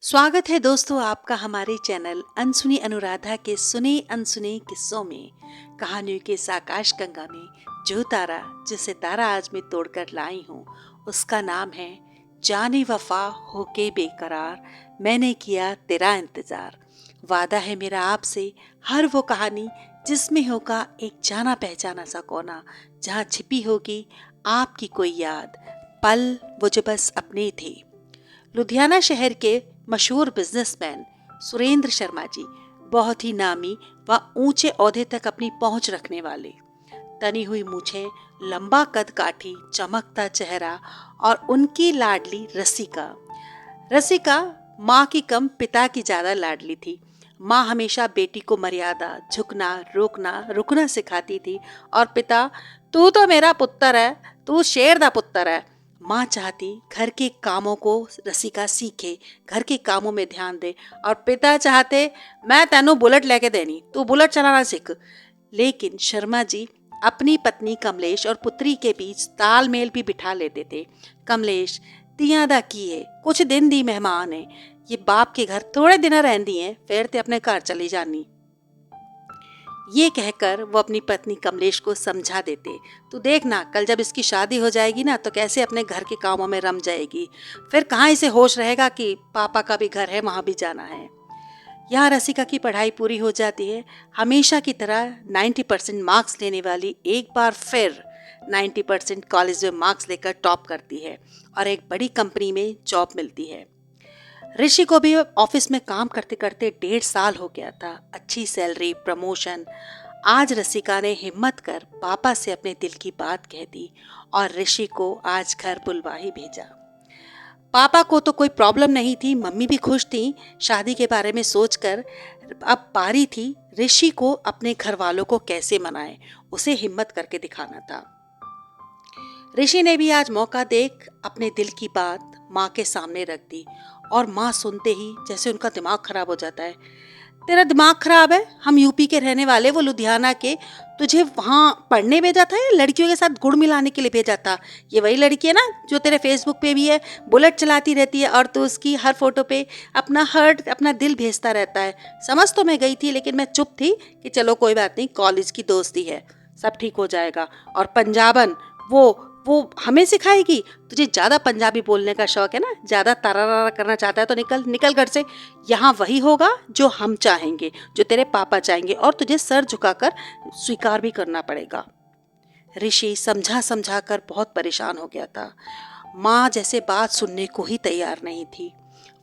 स्वागत है दोस्तों आपका हमारे चैनल अनसुनी अनुराधा के सुने अनसुने किस्सों में। कहानियों के इस आकाश गंगा में जो तारा जिस सितारा आज मैं तोड़कर लाई हूँ उसका नाम है जाने वफा होके बेकरार, मैंने किया तेरा इंतजार। वादा है मेरा आपसे हर वो कहानी जिसमें होगा एक जाना पहचाना सा कोना, जहाँ छिपी होगी आपकी कोई याद, पल वो जो बस अपने थे। लुधियाना शहर के मशहूर बिजनेसमैन सुरेंद्र शर्मा जी बहुत ही नामी व ऊंचे ओहदे तक अपनी पहुंच रखने वाले। तनी हुई मूछें, लंबा कद काठी, चमकता चेहरा और उनकी लाडली रसिका। रसिका माँ की कम पिता की ज्यादा लाडली थी। माँ हमेशा बेटी को मर्यादा, झुकना, रोकना, रुकना सिखाती थी और पिता, तू तो मेरा पुत्र है, तू शेर दा पुत्र है। माँ चाहती घर के कामों को रसिका सीखे, घर के कामों में ध्यान दे, और पिता चाहते मैं तेनू बुलेट लेके देनी, तू बुलेट चलाना सीख। लेकिन शर्मा जी अपनी पत्नी कमलेश और पुत्री के बीच तालमेल भी बिठा लेते थे। कमलेश तियां दा की है, कुछ दिन दी मेहमान है, ये बाप के घर थोड़े दिन रहंदी है, फिर ते अपने घर चली जानी। ये कहकर वो अपनी पत्नी कमलेश को समझा देते, तू देखना कल जब इसकी शादी हो जाएगी ना तो कैसे अपने घर के कामों में रम जाएगी, फिर कहाँ इसे होश रहेगा कि पापा का भी घर है, वहां भी जाना है। यहाँ रसिका की पढ़ाई पूरी हो जाती है। हमेशा की तरह 90% मार्क्स लेने वाली एक बार फिर 90% कॉलेज में मार्क्स लेकर टॉप करती है और एक बड़ी कंपनी में जॉब मिलती है। ऋषि को भी ऑफिस में काम करते करते 1.5 साल हो गया था। अच्छी सैलरी, प्रमोशन। आज रसिका ने हिम्मत कर पापा से अपने दिल की बात कह दी और ऋषि को आज घर बुलवा ही भेजा। पापा को तो कोई प्रॉब्लम नहीं थी, मम्मी भी खुश थी शादी के बारे में सोचकर। अब बारी थी ऋषि को अपने घर वालों को कैसे मनाए, उसे हिम्मत करके दिखाना था। ऋषि ने भी आज मौका देख अपने दिल की बात माँ के सामने रख दी और माँ सुनते ही जैसे उनका दिमाग खराब हो जाता है। तेरा दिमाग खराब है, हम यूपी के रहने वाले, वो लुधियाना के, तुझे वहाँ पढ़ने भेजा था या लड़कियों के साथ गुड़ मिलाने के लिए भेजा था? ये वही लड़की है ना जो तेरे फेसबुक पे भी है, बुलेट चलाती रहती है और तू उसकी हर फोटो पे अपना हर्ट, अपना दिल भेजता रहता है। समझ तो मैं गई थी लेकिन मैं चुप थी कि चलो कोई बात नहीं, कॉलेज की दोस्ती है, सब ठीक हो जाएगा। और पंजाबन वो हमें सिखाएगी? तुझे ज्यादा पंजाबी बोलने का शौक है ना, ज्यादा तारा करना चाहता है तो निकल निकल घर से। यहाँ वही होगा जो हम चाहेंगे, जो तेरे पापा चाहेंगे, और तुझे सर झुकाकर स्वीकार भी करना पड़ेगा। ऋषि समझा समझा कर बहुत परेशान हो गया था। माँ जैसे बात सुनने को ही तैयार नहीं थी।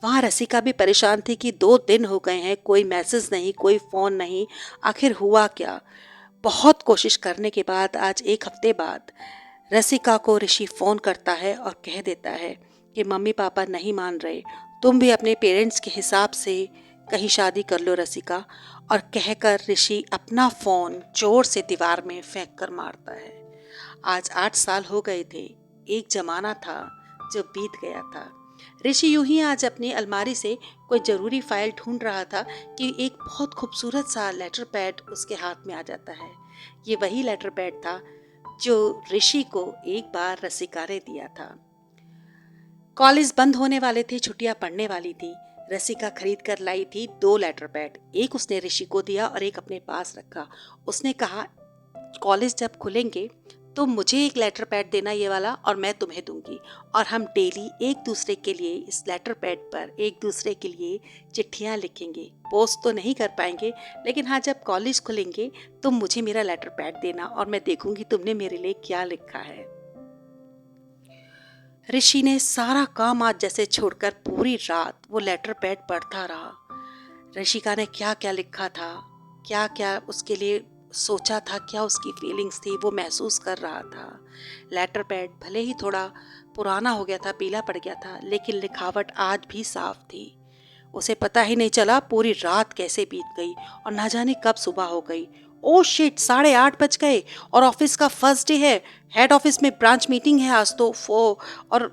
वहाँ रसिका भी परेशान थी कि 2 दिन हो गए हैं, कोई मैसेज नहीं, कोई फोन नहीं, आखिर हुआ क्या। बहुत कोशिश करने के बाद आज 1 हफ्ते बाद रसिका को ऋषि फोन करता है और कह देता है कि मम्मी पापा नहीं मान रहे, तुम भी अपने पेरेंट्स के हिसाब से कहीं शादी कर लो रसिका। और कहकर ऋषि अपना फोन जोर से दीवार में फेंक कर मारता है। आज 8 साल हो गए थे। एक जमाना था जो बीत गया था। ऋषि यूं ही आज अपनी अलमारी से कोई जरूरी फाइल ढूंढ रहा था कि एक बहुत खूबसूरत सा लेटर पैड उसके हाथ में आ जाता है। ये वही लेटर पैड था जो ऋषि को एक बार रसिका ने दिया था। कॉलेज बंद होने वाले थे, छुट्टियां पड़ने वाली थी। रसिका खरीद कर लाई थी 2 लेटर पैड। एक उसने ऋषि को दिया और एक अपने पास रखा। उसने कहा, कॉलेज जब खुलेंगे तो मुझे एक लेटर पैड देना ये वाला, और मैं तुम्हें दूंगी, और हम डेली एक दूसरे के लिए इस लेटर पैड पर एक दूसरे के लिए चिट्ठियां लिखेंगे। पोस्ट तो नहीं कर पाएंगे लेकिन हाँ, जब कॉलेज खुलेंगे तुम मुझे मेरा लेटर पैड देना और मैं देखूंगी तुमने मेरे लिए क्या लिखा है। ऋषि ने सारा काम आज जैसे छोड़कर पूरी रात वो लेटर पैड पढ़ता रहा। ऋषिका ने क्या क्या लिखा था, क्या क्या उसके लिए सोचा था, क्या उसकी फीलिंग्स थी, वो महसूस कर रहा था। लेटर पैड भले ही थोड़ा पुराना हो गया था, पीला पड़ गया था, लेकिन लिखावट आज भी साफ थी। उसे पता ही नहीं चला पूरी रात कैसे बीत गई और ना जाने कब सुबह हो गई। ओ शिट, 8:30 बज गए और ऑफिस का फर्स्ट डे है। हेड ऑफिस में ब्रांच मीटिंग है आज तो। और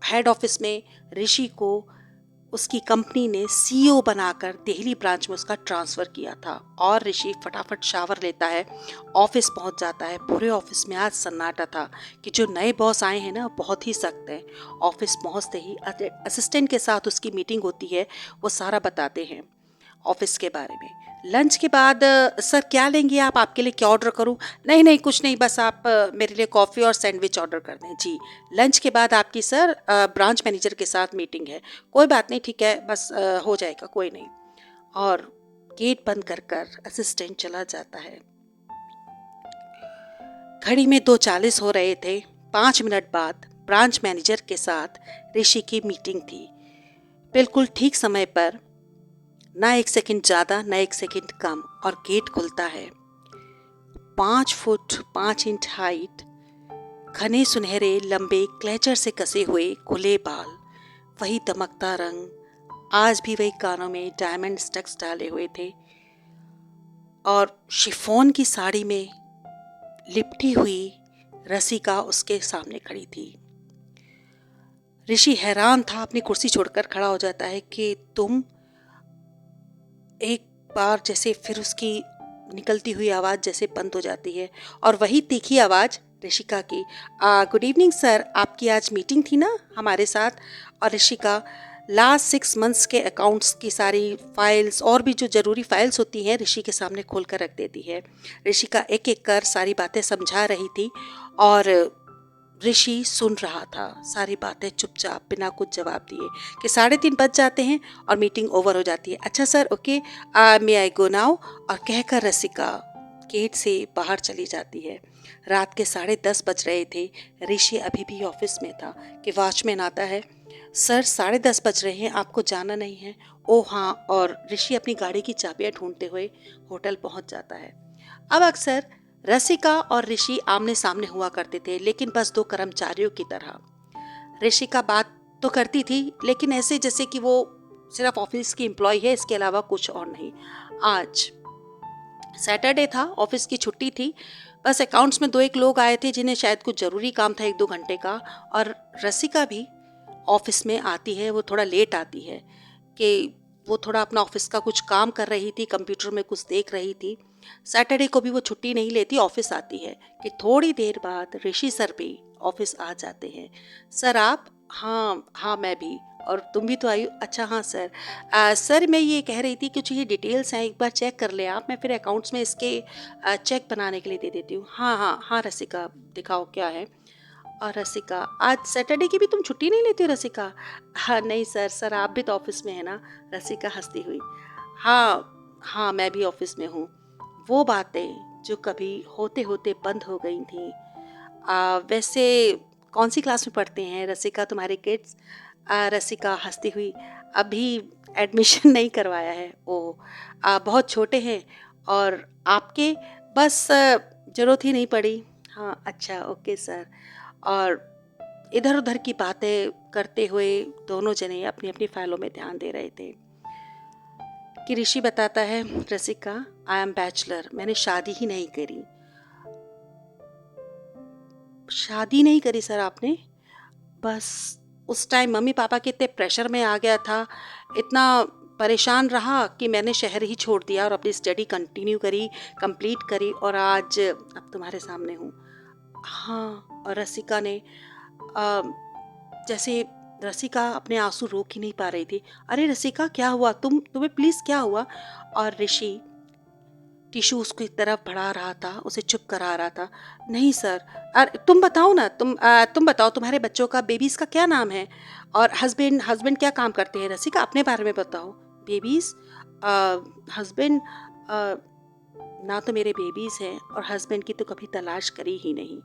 हेड ऑफिस में ऋषि को उसकी कंपनी ने सीईओ बनाकर दिल्ली ब्रांच में उसका ट्रांसफ़र किया था। और ऋषि फटाफट शावर लेता है, ऑफिस पहुंच जाता है। पूरे ऑफिस में आज सन्नाटा था कि जो नए बॉस आए हैं ना, बहुत ही सख्त हैं। ऑफिस पहुंचते ही असिस्टेंट के साथ उसकी मीटिंग होती है, वो सारा बताते हैं ऑफिस के बारे में। लंच के बाद सर क्या लेंगे आप, आपके लिए क्या ऑर्डर करूं? नहीं नहीं कुछ नहीं, बस आप मेरे लिए कॉफ़ी और सैंडविच ऑर्डर कर दें। जी, लंच के बाद आपकी सर ब्रांच मैनेजर के साथ मीटिंग है। कोई बात नहीं, ठीक है, बस हो जाएगा, कोई नहीं। और गेट बंद कर कर असिस्टेंट चला जाता है। घड़ी में 2:40 हो रहे थे। 5 मिनट बाद ब्रांच मैनेजर के साथ ऋषि की मीटिंग थी। बिल्कुल ठीक समय पर, ना 1 सेकंड ज़्यादा ना 1 सेकंड कम, और गेट खुलता है। 5 फुट 5 इंच हाइट, घने सुनहरे लंबे क्लेचर से कसे हुए खुले बाल, वही दमकता रंग, आज भी वही कानों में डायमंड स्टक्स डाले हुए थे, और शिफॉन की साड़ी में लिपटी हुई रसिका उसके सामने खड़ी थी। ऋषि हैरान था, अपनी कुर्सी छोड़कर खड़ा हो जाता है कि तुम। एक बार जैसे फिर उसकी निकलती हुई आवाज़ जैसे बंद हो जाती है, और वही तीखी आवाज़ ऋषिका की, गुड इवनिंग सर, आपकी आज मीटिंग थी ना हमारे साथ? और ऋषिका लास्ट 6 मंथ्स के अकाउंट्स की सारी फाइल्स और भी जो ज़रूरी फाइल्स होती हैं ऋषि के सामने खोल कर रख देती है। ऋषिका एक एक कर सारी बातें समझा रही थी, और ऋषि सुन रहा था सारी बातें चुपचाप बिना कुछ जवाब दिए। कि 3:30 बज जाते हैं और मीटिंग ओवर हो जाती है। अच्छा सर, ओके, मे आई गो नाउ? और कहकर रसिका गेट से बाहर चली जाती है। रात के 10:30 बज रहे थे। ऋषि अभी भी ऑफिस में था कि वॉचमैन आता है। सर 10:30 बज रहे हैं, आपको जाना नहीं है? ओह हाँ। और ऋषि अपनी गाड़ी की चाबियां ढूंढते हुए होटल पहुंच जाता है। अब अक्सर रसिका और ऋषि आमने सामने हुआ करते थे, लेकिन बस दो कर्मचारियों की तरह। ऋषिका बात तो करती थी, लेकिन ऐसे जैसे कि वो सिर्फ ऑफिस की एम्प्लॉय है, इसके अलावा कुछ और नहीं। आज सैटरडे था, ऑफिस की छुट्टी थी। बस अकाउंट्स में 2-1 लोग आए थे जिन्हें शायद कुछ ज़रूरी काम था 1-2 घंटे का। और रसिका भी ऑफिस में आती है, वो थोड़ा लेट आती है कि वो थोड़ा अपना ऑफिस का कुछ काम कर रही थी, कंप्यूटर में कुछ देख रही थी। सैटरडे को भी वो छुट्टी नहीं लेती, ऑफिस आती है कि थोड़ी देर बाद ऋषि सर भी ऑफिस आ जाते हैं। सर आप? हाँ हाँ मैं भी। और तुम भी तो आई हो? अच्छा हाँ सर। सर मैं ये कह रही थी कुछ ये डिटेल्स हैं, एक बार चेक कर ले आप, मैं फिर अकाउंट्स में इसके चेक बनाने के लिए दे देती हूँ। हाँ हाँ हाँ रसिका, दिखाओ क्या है। और रसिका, आज सैटरडे की भी तुम छुट्टी नहीं लेती हो रसिका? हाँ नहीं सर, सर आप भी तो ऑफिस में है ना? रसिका हंसती हुई, हाँ हाँ मैं भी ऑफिस में हूँ। वो बातें जो कभी होते होते बंद हो गई थी। वैसे कौन सी क्लास में पढ़ते हैं रसिका तुम्हारे किड्स? रसिका हंसती हुई, अभी एडमिशन नहीं करवाया है। ओ, बहुत छोटे हैं। और आपके? बस ज़रूरत ही नहीं पड़ी। हाँ अच्छा, ओके सर। और इधर उधर की बातें करते हुए दोनों जने अपनी अपनी फाइलों में ध्यान दे रहे थे कि ऋषि बताता है, रसिका आई एम बैचलर, मैंने शादी ही नहीं करी। शादी नहीं करी सर आपने? बस उस टाइम मम्मी पापा के इतने प्रेशर में आ गया था, इतना परेशान रहा कि मैंने शहर ही छोड़ दिया और अपनी स्टडी कंटिन्यू करी, कंप्लीट करी, और आज अब तुम्हारे सामने हूँ। हाँ। और रसिका ने अ, जैसे रसिका अपने आंसू रोक ही नहीं पा रही थी। अरे रसिका क्या हुआ, तुम्हें प्लीज क्या हुआ? और ऋषि टिश्यू उसकी तरफ बढ़ा रहा था, उसे चुप करा रहा था। नहीं सर। अरे तुम बताओ ना, तुम बताओ तुम्हारे बच्चों का, बेबीज का क्या नाम है? और हस्बैंड हस्बैंड क्या काम करते हैं? रसिका अपने बारे में बताओ। बेबीज? हस्बैंड? ना तो मेरे बेबीज हैं, और हस्बैंड की तो कभी तलाश करी ही नहीं।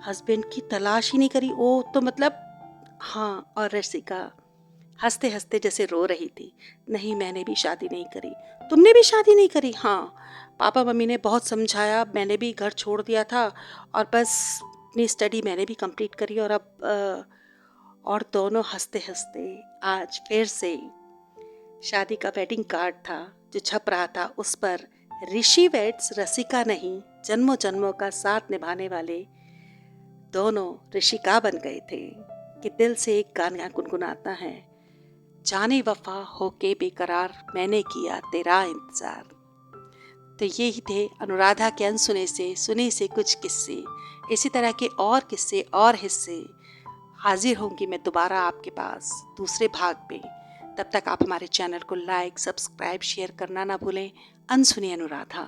हस्बैंड की तलाश ही नहीं करी? ओ तो मतलब। हाँ। और रसिका हंसते हंसते जैसे रो रही थी। नहीं मैंने भी शादी नहीं करी। तुमने भी शादी नहीं करी? हाँ, पापा मम्मी ने बहुत समझाया, मैंने भी घर छोड़ दिया था, और बस अपनी स्टडी मैंने भी कंप्लीट करी, और अब और दोनों हंसते हंसते आज फिर से शादी का वेडिंग कार्ड था जो छप रहा था, उस पर ऋषि वेड्स रसिका नहीं, जन्मों जन्मों का साथ निभाने वाले दोनों ऋषिका बन गए थे। कि दिल से एक गाना गुनगुनाता है, जाने वफा होके बेकरार मैंने किया तेरा इंतज़ार। तो ये ही थे अनुराधा के अनसुने से सुने से कुछ किस्से। इसी तरह के और किस्से और हिस्से हाजिर होंगी मैं दोबारा आपके पास दूसरे भाग में। तब तक आप हमारे चैनल को लाइक, सब्सक्राइब, शेयर करना ना भूलें। अनसुनी अनुराधा।